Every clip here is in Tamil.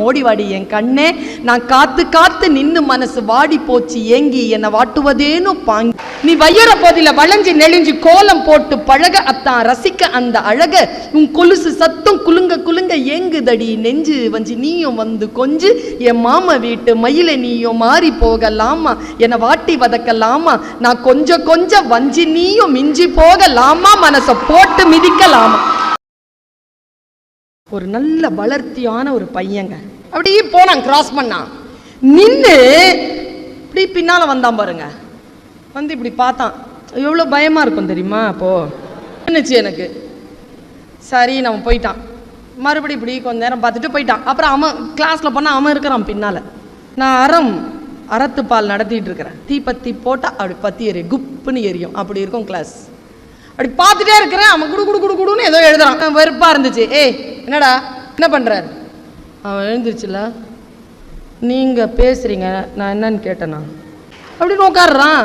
ஓடி வாடி என் கண்ணே, நான் காத்து காத்து நின்னு மனசு வாடி போச்சு ஏங்கி என்னை வாட்டுவதேனோ பாங்கி. நீ வையற போதில வளைஞ்சி நெளிஞ்சு கோலம் போட்டு பழக அத்தான் ரசிக்க அந்த அழக. உன் கொலுசு சத்தம் குலுங்க குலுங்க ஏங்குதடி நெஞ்சு வஞ்சி. நீயும் வந்து கொஞ்சு என் மாம வீட்டு மயில நீயும் மாறி போகலாமா, என்னை வாட்டி வதக்கலாமா, நான் கொஞ்சம் கொஞ்சம் வஞ்சி நீயும் மிஞ்சி போகலாமா, மனசை போட்டு மிதிக்கலாமா. ஒரு நல்ல வளர்த்தியான ஒரு பையங்க அப்படியே போனான், கிராஸ் பண்ணான், நின்று இப்படி பின்னால வந்தான் பாருங்க. வந்து இப்படி பார்த்தான், எவ்வளோ பயமா இருக்கும் தெரியுமா. அப்போ என்னச்சு எனக்கு, சரி நம்ம போயிட்டான். மறுபடியும் இப்படி கொஞ்ச நேரம் பார்த்துட்டு போயிட்டான். அப்புறம் அவன் கிளாஸ்ல போனால் அவன் இருக்கிறான் பின்னால. நான் அறத்துப்பால் நடத்திட்டு இருக்கிறேன். தீப்பத்தி போட்டால் அப்படி பத்தி எரியும், குப்புன்னு எரியும், அப்படி இருக்கும் கிளாஸ். அப்படி பார்த்துட்டே இருக்கிறேன். அவன் குடு குடு குடு குடுன்னு ஏதோ எழுதுறான். வெறுப்பா இருந்துச்சு. ஏய் என்னடா என்ன பண்றாரு. அவன் எழுந்துருச்சுல, நீங்க பேசுறீங்க நான் என்னன்னு கேட்டேனா அப்படின்னு உட்காடுறான்.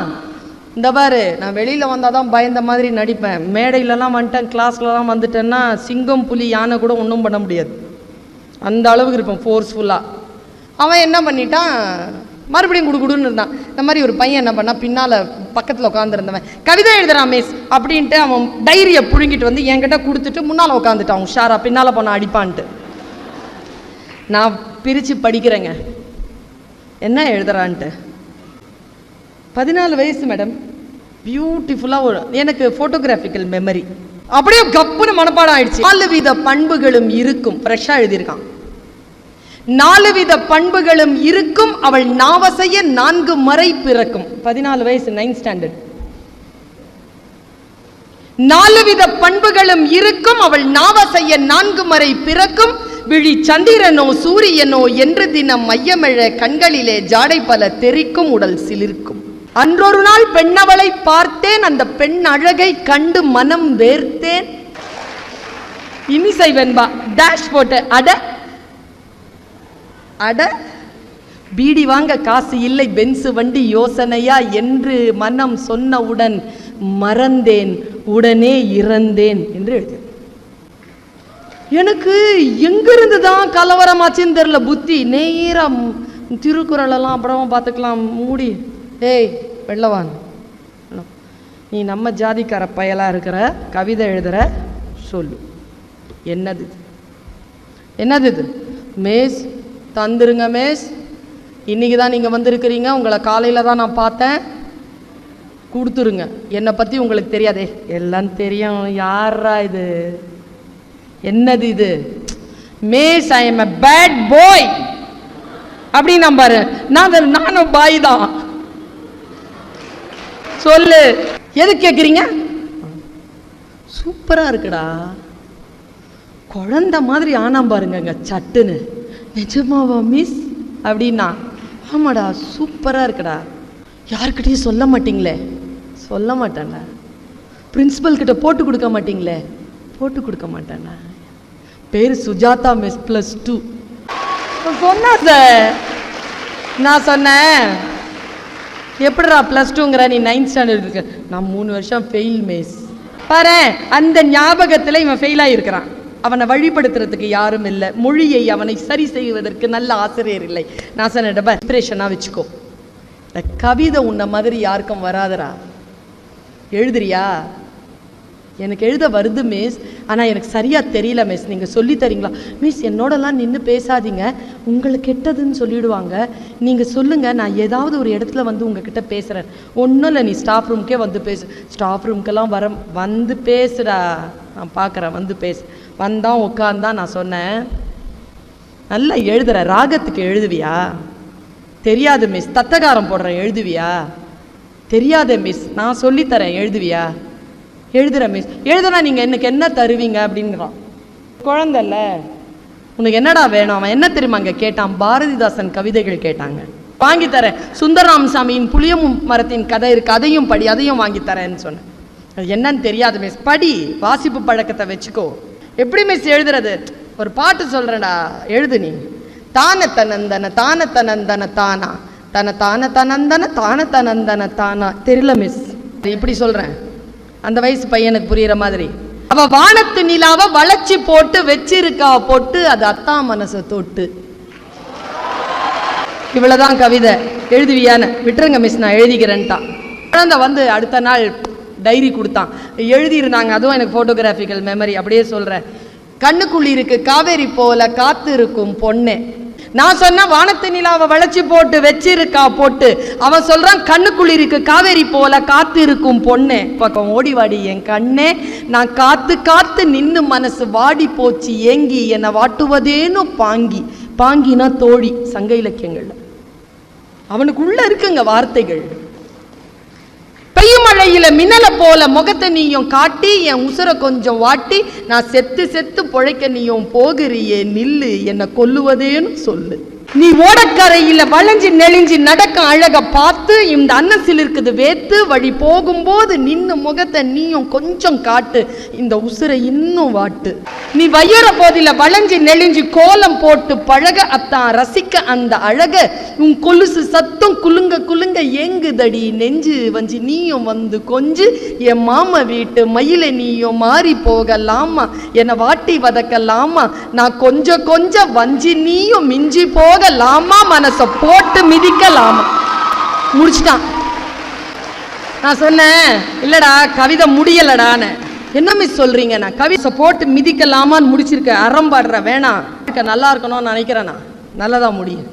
இந்த பாரு, நான் வெளியில வந்தாதான் பயந்த மாதிரி நடிப்பேன், மேடையிலலாம் வந்துட்டேன் கிளாஸ்லலாம் வந்துட்டேன்னா சிங்கம் புலி யானை கூட ஒன்றும் பண்ண முடியாது, அந்த அளவுக்கு இருப்பேன் ஃபோர்ஸ்ஃபுல்லா. அவன் என்ன பண்ணிட்டான், மறுபடியும் குடுகுடுன்னு இருந்தான். இந்த மாதிரி ஒரு பையன் என்ன பண்ணா, பின்னால் பக்கத்தில் உட்காந்துருந்தவன் கவிதை எழுதுறான் மிஸ் அப்படின்ட்டு அவன் டைரியை புழுங்கிட்டு வந்து என்கிட்ட கொடுத்துட்டு முன்னால் உட்காந்துட்டான் உஷாரா, பின்னால் போன அடிப்பான்ட்டு. நான் பிரித்து படிக்கிறேங்க என்ன எழுதுறான்ட்டு. 14 வயசு மேடம், பியூட்டிஃபுல்லாக எனக்கு ஃபோட்டோகிராஃபிக்கல் மெமரி அப்படியே கப்புன்னு மனப்பாடம் ஆயிடுச்சு. 4 வித பண்புகளும் இருக்கும், ஃப்ரெஷ்ஷாக எழுதியிருக்கான். 4 வித பண்புகளும் இருக்கும் அவள் நாவசைய 4 முறை பிறக்கும். 14 வயசு, 9th ஸ்டாண்டர்ட். 4 வித பண்புகளும் இருக்கும் அவள் நாவசைய 4 முறை பிறக்கும். விழி சந்திரனோ சூரியனோ என்று தினம் மையமெழ கண்களிலே ஜாடை பல தெரிக்கும் உடல் சிலிர்க்கும். அன்றொரு நாள் பெண்ணவளை பார்த்தேன், அந்த பெண் அழகை கண்டு மனம் வேர்த்தேன். இனிசை வெண்பா டேஷ் போட்டு அட பீடி வாங்க காசு இல்லை, பென்சு வண்டி யோசனையா என்று மனம் சொன்னவுடன் மறந்தேன், உடனே இறந்தேன் என்று எழுது. எனக்கு எங்கிருந்து தான் கலவரமாச்சுன்னு தெரியல. புத்தி நேரம் திருக்குறளெல்லாம் அப்புறமா பார்த்துக்கலாம் மூடி. ஏய் வெள்ளவான், நீ நம்ம ஜாதிக்கார பயலா இருக்கிற, கவிதை எழுதுற, சொல்லு என்னது என்னது இது. மேஸ் தந்துருங்க மேஸ், இன்னைக்கு தான் நீங்கள் வந்திருக்கிறீங்க, உங்களை காலையில் தான் நான் பார்த்தேன், கொடுத்துருங்க. என்னை பற்றி உங்களுக்கு தெரியாதே, எல்லாம் தெரியும், யாரா இது, என்னது இது. மேஸ் I am a bad boy அப்படின்னு பாரு. நானும் பாய் தான், சொல்லு எது கேட்குறீங்க. சூப்பராக இருக்குடா, குழந்தை மாதிரி ஆனாம் பாருங்க சட்டுன்னு. நிஜமாவா மிஸ் அப்படின்னா, ஆமாடா சூப்பராக இருக்குடா. யாருக்கிட்டையும் சொல்ல மாட்டீங்களே. சொல்ல மாட்டேன்டா. பிரின்சிபல் கிட்ட போட்டு கொடுக்க மாட்டீங்களே. போட்டு கொடுக்க மாட்டேன்டா. பேர் சுஜாதா மிஸ் +2 சொன்னா சார். நான் சொன்னேன் எப்படிடா +2ங்கிற, நீ 9th ஸ்டாண்டர்ட் இருக்க. நான் 3 வருஷம் ஃபெயில் மிஸ். பாரு, அந்த ஞாபகத்தில் இவன் ஃபெயிலாக இருக்கிறான். அவனை வழிபடுத்துறதுக்கு யாரும் இல்லை, மொழியை அவனை சரி செய்வதற்கு நல்ல ஆசிரியர் இல்லை. நான் சொன்ன இன்ஸ்பிரேஷனாக வச்சுக்கோ, இந்த கவிதை உன்ன மாதிரி யாருக்கும் வராதரா. எழுதுறியா, எனக்கு எழுத வருது மிஸ், ஆனால் எனக்கு சரியாக தெரியல மிஸ், நீங்கள் சொல்லி தரீங்களா மிஸ். என்னோடலாம் நின்று பேசாதீங்க, உங்களை கெட்டதுன்னு சொல்லிவிடுவாங்க, நீங்கள் சொல்லுங்கள், நான் ஏதாவது ஒரு இடத்துல வந்து உங்ககிட்ட பேசுகிறேன். ஒன்றும் இல்லை, நீ ஸ்டாஃப் ரூம்க்கே வந்து பேசு. ஸ்டாஃப் ரூம்க்கெல்லாம் வந்து பேசுடா, நான் பார்க்குறேன், வந்து பேசு. வந்தான் உட்காந்தான். நான் சொன்னேன் நல்லா எழுதுற, ராகத்துக்கு எழுதுவியா. தெரியாது மிஸ். தத்தகாரம் போடுறேன், எழுதுவியா. தெரியாத மிஸ், நான் சொல்லித்தரேன், எழுதுவியா. எழுதுற மிஸ். எழுதுனா நீங்கள் எனக்கு என்ன தருவீங்க அப்படிங்கிறான். குழந்தைல்ல, உனக்கு என்னடா வேணும். அவன் என்ன தெரியுமா அங்கே கேட்டான், பாரதிதாசன் கவிதைகள் கேட்டாங்க. வாங்கி தரேன். சுந்தரராமசாமியின் புளிய மரத்தின் கதை இருக்கு, அதையும் படி, அதையும் வாங்கி தரேன்னு சொன்னேன். அது என்னன்னு தெரியாது மிஸ். படி, வாசிப்பு பழக்கத்தை வச்சுக்கோ. எப்படி மிஸ் எழுதுறது. ஒரு பாட்டு சொல்றேன்டா, எழுது நீ. தான தனந்தன தான தனந்தன தானா தன தான தனந்தன தான தனந்தன தானா. தெரியல மிஸ். இப்படி சொல்றேன், அந்த வயசு பையனுக்கு புரியுற மாதிரி. அவ வானத்து நிலாவை வளைச்சி போட்டு வச்சிருக்கா பொட்டு, அது அத்தா மனசை தொட்டு. இவ்வளவுதான் கவிதை, எழுதுவியான? விட்டுருங்க மிஸ், நான் எழுதிக்கிறேன்ட்டான். குழந்தை வந்து அடுத்த நாள் டைரி கொடுத்தான், எழுதியிருந்தாங்க. அதுவும் எனக்கு ஃபோட்டோகிராஃபிக்கல் மெமரி, அப்படியே சொல்கிறேன். கண்ணுக்குள்ளி இருக்கு காவேரி போல காத்து இருக்கும் பொண்ணு. நான் சொன்ன வானத்து நிலாவை வளைச்சி போட்டு வச்சிருக்கா போட்டு, அவன் சொல்றான் கண்ணுக்குள்ளி இருக்கு காவேரி போல காத்து இருக்கும் பொண்ணு. பக்கம் ஓடி வாடி என் கண்ணே, நான் காத்து காத்து நின்னு மனசு வாடி போச்சு ஏங்கி, என்னை வாட்டுவதேனோ பாங்கி. பாங்கினா தோழி, சங்க இலக்கியங்கள்ல அவனுக்குள்ள இருக்குங்க வார்த்தைகள். பெய்யும் மழையில மின்னல போல முகத்தை நீயும் காட்டி, என் உசுரை கொஞ்சம் வாட்டி, நான் செத்து செத்து பொழைக்க நீயும் போகிறியே நில்லு, என்னை கொல்லுவதேன்னு சொல்லு. நீ ஓடக்கரையில வளைஞ்சி நெளிஞ்சி நடக்க அழக பார்த்து, இந்த அன்னசில் இருக்குது வேத்து, வழி போகும்போது நின்னு முகத்தை நீயும் கொஞ்சம் காட்டு, இந்த உசுரை இன்னும் வாட்டு. நீ வையற போதில வளைஞ்சி நெளிஞ்சி கோலம் போட்டு பழக, அத்தான் ரசிக்க அந்த அழக. உன் கொலுசு சத்தம் குலுங்க குலுங்க ஏங்குதடி நெஞ்சு வஞ்சி, நீயும் வந்து கொஞ்சு என் மாம வீட்டு மயில நீயும் மாறி போகலாமா, என்னை வாட்டி வதக்கலாமா, நான் கொஞ்சம் கொஞ்சம் வஞ்சி நீயும் மிஞ்சி போக லாமா, மனச போட்டு மிதிக்கலாமா. முடிச்சிட்டான். நான் சொன்னேன் இல்லடா கவிதை முடியலடான்னு. என்ன மிஸ் சொல்றீங்க? நான் கவிதை போட்டு மிதிக்கலாமான்னு முடிச்சிருக்க, அறம்பாடுற வேணாம், நல்லா இருக்கணும்னு நினைக்கிறேன்னா நல்லதான் முடியும்.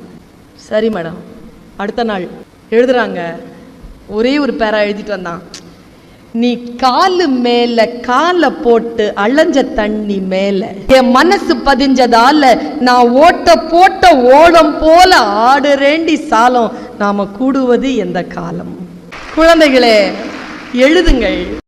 சரி மேடம். அடுத்த நாள் எழுதுறாங்க, ஒரே ஒரு பேரா எழுதிட்டு வந்தான். நீ காலு மேல காலை போட்டு அலைஞ்ச தண்ணி மேல என் மனசு பதிஞ்சதால, நான் ஓட்ட போட்ட ஓடம் போல ஆடுறேண்டி சாலம், நாம கூடுவது எந்த காலம். குழந்தைகளே எழுதுங்கள்.